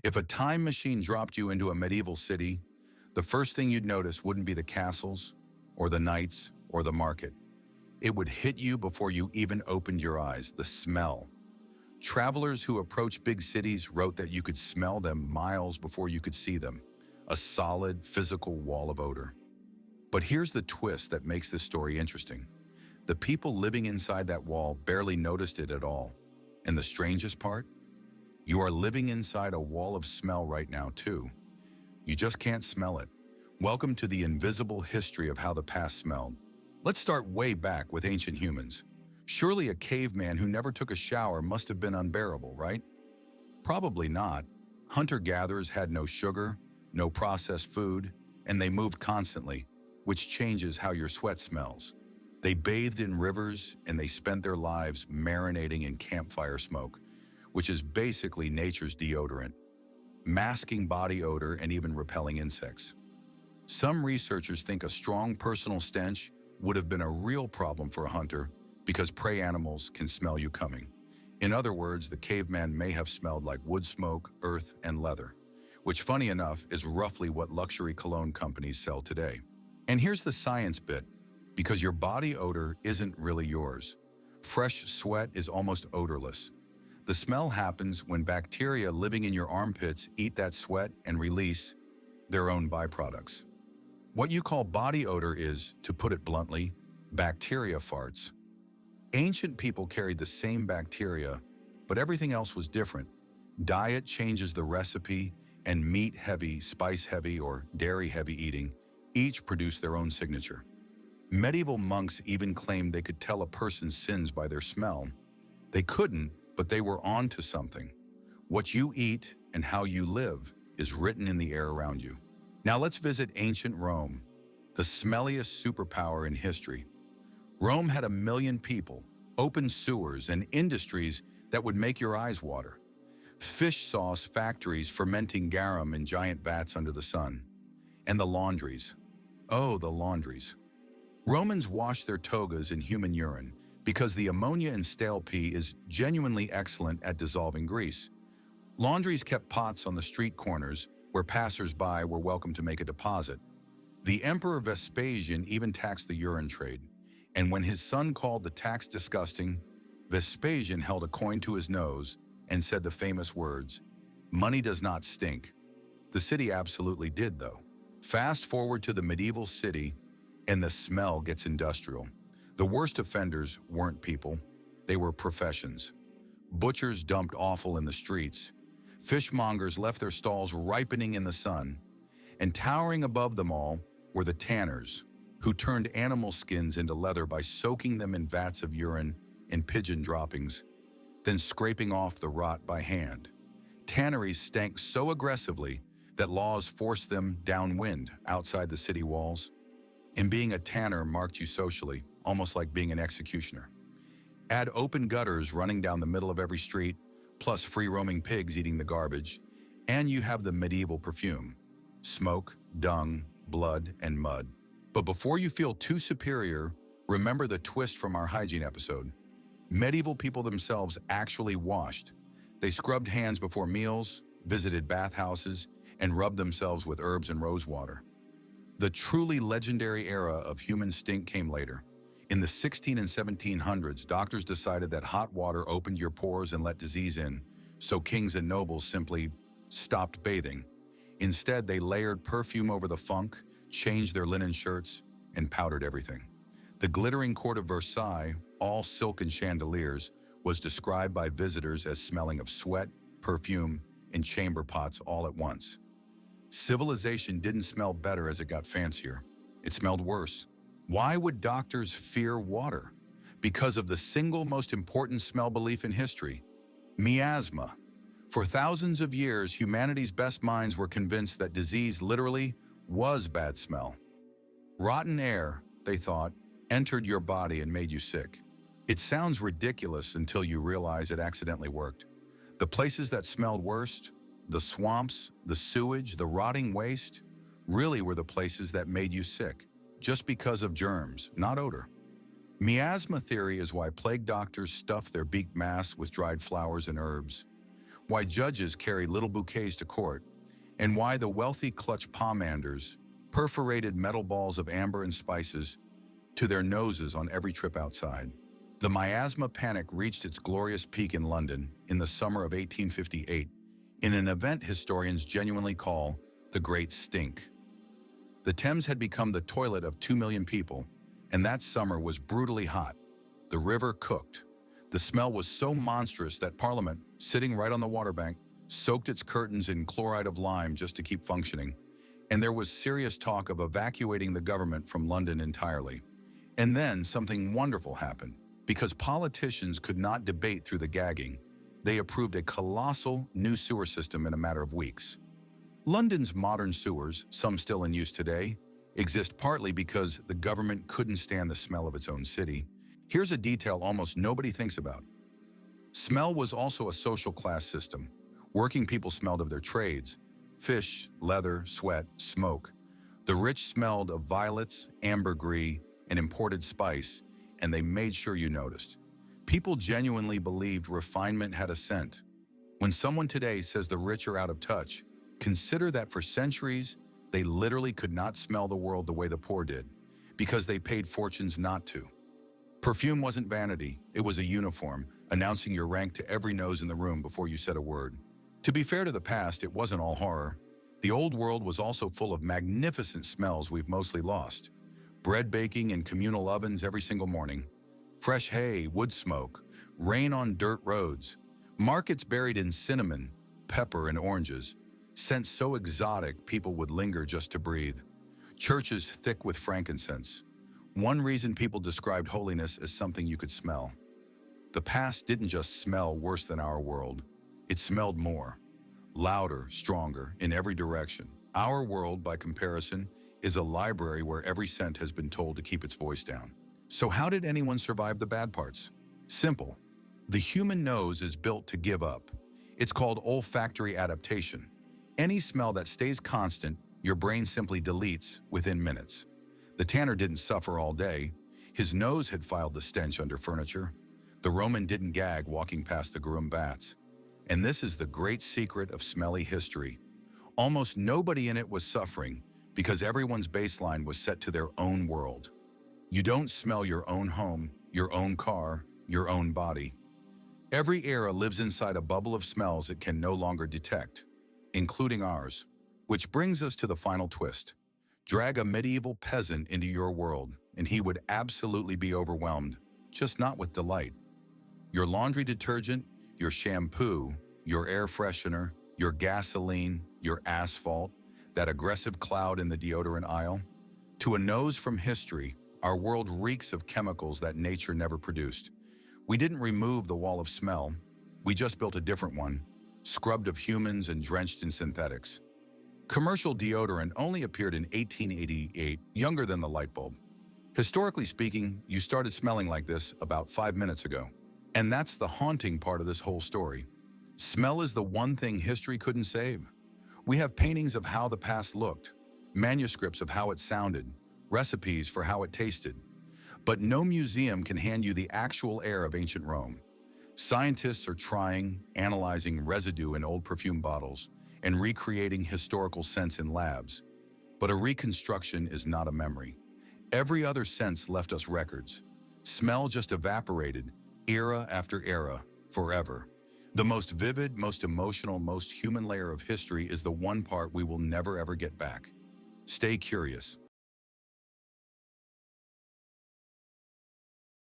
If a time machine dropped you into a medieval city, the first thing you'd notice wouldn't be the castles, or the knights, or the market. It would hit you before you even opened your eyes, the smell. Travelers who approached big cities wrote that you could smell them miles before you could see them, a solid, physical wall of odor. But here's the twist that makes this story interesting. The people living inside that wall barely noticed it at all. And the strangest part? You are living inside a wall of smell right now, too. You just can't smell it. Welcome to the invisible history of how the past smelled. Let's start way back with ancient humans. Surely a caveman who never took a shower must have been unbearable, right? Probably not. Hunter-gatherers had no sugar, no processed food, and they moved constantly, which changes how your sweat smells. They bathed in rivers and they spent their lives marinating in campfire smoke, which is basically nature's deodorant, masking body odor and even repelling insects. Some researchers think a strong personal stench would have been a real problem for a hunter because prey animals can smell you coming. In other words, the caveman may have smelled like wood smoke, earth, and leather, which, funny enough, is roughly what luxury cologne companies sell today. And here's the science bit, because your body odor isn't really yours. Fresh sweat is almost odorless. The smell happens when bacteria living in your armpits eat that sweat and release their own byproducts. What you call body odor is, to put it bluntly, bacteria farts. Ancient people carried the same bacteria, but everything else was different. Diet changes the recipe, and meat-heavy, spice-heavy, or dairy-heavy eating each produced their own signature. Medieval monks even claimed they could tell a person's sins by their smell. They couldn't, but they were on to something. What you eat and how you live is written in the air around you. Now let's visit ancient Rome, the smelliest superpower in history. Rome had 1 million people, open sewers, and industries that would make your eyes water. Fish sauce factories fermenting garum in giant vats under the sun. And the laundries. Oh, the laundries. Romans washed their togas in human urine because the ammonia in stale pee is genuinely excellent at dissolving grease. Laundries kept pots on the street corners where passers-by were welcome to make a deposit. The Emperor Vespasian even taxed the urine trade. And when his son called the tax disgusting, Vespasian held a coin to his nose and said the famous words, "Money does not stink." The city absolutely did, though. Fast forward to the medieval city, and the smell gets industrial. The worst offenders weren't people, they were professions. Butchers dumped offal in the streets. Fishmongers left their stalls ripening in the sun. And towering above them all were the tanners, who turned animal skins into leather by soaking them in vats of urine and pigeon droppings, then scraping off the rot by hand. Tanneries stank so aggressively that laws forced them downwind outside the city walls. And being a tanner marked you socially, almost like being an executioner. Add open gutters running down the middle of every street, plus free-roaming pigs eating the garbage, and you have the medieval perfume: smoke, dung, blood, and mud. But before you feel too superior, remember the twist from our hygiene episode. Medieval people themselves actually washed. They scrubbed hands before meals, visited bathhouses, and rubbed themselves with herbs and rose water. The truly legendary era of human stink came later. In the 16 and 1700s, doctors decided that hot water opened your pores and let disease in, so kings and nobles simply stopped bathing. Instead, they layered perfume over the funk, changed their linen shirts, and powdered everything. The glittering court of Versailles, all silk and chandeliers, was described by visitors as smelling of sweat, perfume, and chamber pots all at once. Civilization didn't smell better as it got fancier. It smelled worse. Why would doctors fear water? Because of the single most important smell belief in history: miasma. For thousands of years, humanity's best minds were convinced that disease literally was bad smell. Rotten air, they thought, entered your body and made you sick. It sounds ridiculous until you realize it accidentally worked. The places that smelled worst, the swamps, the sewage, the rotting waste, really were the places that made you sick, just because of germs, not odor. Miasma theory is why plague doctors stuff their beaked masks with dried flowers and herbs. why judges carry little bouquets to court, and why the wealthy clutch pomanders, perforated metal balls of amber and spices, to their noses on every trip outside. The miasma panic reached its glorious peak in London in the summer of 1858 in an event historians genuinely call the Great Stink. The Thames had become the toilet of 2 million people, and that summer was brutally hot. The river cooked. The smell was so monstrous that Parliament, sitting right on the waterbank, soaked its curtains in chloride of lime just to keep functioning, and there was serious talk of evacuating the government from London entirely. And then something wonderful happened. Because politicians could not debate through the gagging, they approved a colossal new sewer system in a matter of weeks. London's modern sewers, some still in use today, exist partly because the government couldn't stand the smell of its own city. Here's a detail almost nobody thinks about. Smell was also a social class system. Working people smelled of their trades: fish, leather, sweat, smoke. The rich smelled of violets, ambergris, and imported spice, and they made sure you noticed. People genuinely believed refinement had a scent. When someone today says the rich are out of touch, consider that for centuries, they literally could not smell the world the way the poor did, because they paid fortunes not to. Perfume wasn't vanity, it was a uniform, announcing your rank to every nose in the room before you said a word. To be fair to the past, it wasn't all horror. The old world was also full of magnificent smells we've mostly lost. Bread baking in communal ovens every single morning, fresh hay, wood smoke, rain on dirt roads, markets buried in cinnamon, pepper, and oranges, scents so exotic people would linger just to breathe, churches thick with frankincense. One reason people described holiness as something you could smell. The past didn't just smell worse than our world, it smelled more, louder, stronger, in every direction. Our world, by comparison, is a library where every scent has been told to keep its voice down. So how did anyone survive the bad parts? Simple. The human nose is built to give up. It's called olfactory adaptation. Any smell that stays constant, your brain simply deletes within minutes. The tanner didn't suffer all day. His nose had filed the stench under furniture. The Roman didn't gag walking past the groom vats. And this is the great secret of smelly history. Almost nobody in it was suffering, because everyone's baseline was set to their own world. You don't smell your own home, your own car, your own body. Every era lives inside a bubble of smells it can no longer detect, including ours. Which brings us to the final twist. Drag a medieval peasant into your world, and he would absolutely be overwhelmed, just not with delight. Your laundry detergent, your shampoo, your air freshener, your gasoline, your asphalt, that aggressive cloud in the deodorant aisle. To a nose from history, our world reeks of chemicals that nature never produced. We didn't remove the wall of smell, we just built a different one, scrubbed of humans and drenched in synthetics. Commercial deodorant only appeared in 1888, younger than the light bulb. Historically speaking, you started smelling like this about 5 minutes ago. And that's the haunting part of this whole story. Smell is the one thing history couldn't save. We have paintings of how the past looked, manuscripts of how it sounded, recipes for how it tasted. But no museum can hand you the actual air of ancient Rome. Scientists are trying, analyzing residue in old perfume bottles, and recreating historical scents in labs. But a reconstruction is not a memory. Every other sense left us records. Smell just evaporated, era after era, forever. The most vivid, most emotional, most human layer of history is the one part we will never ever get back. Stay curious.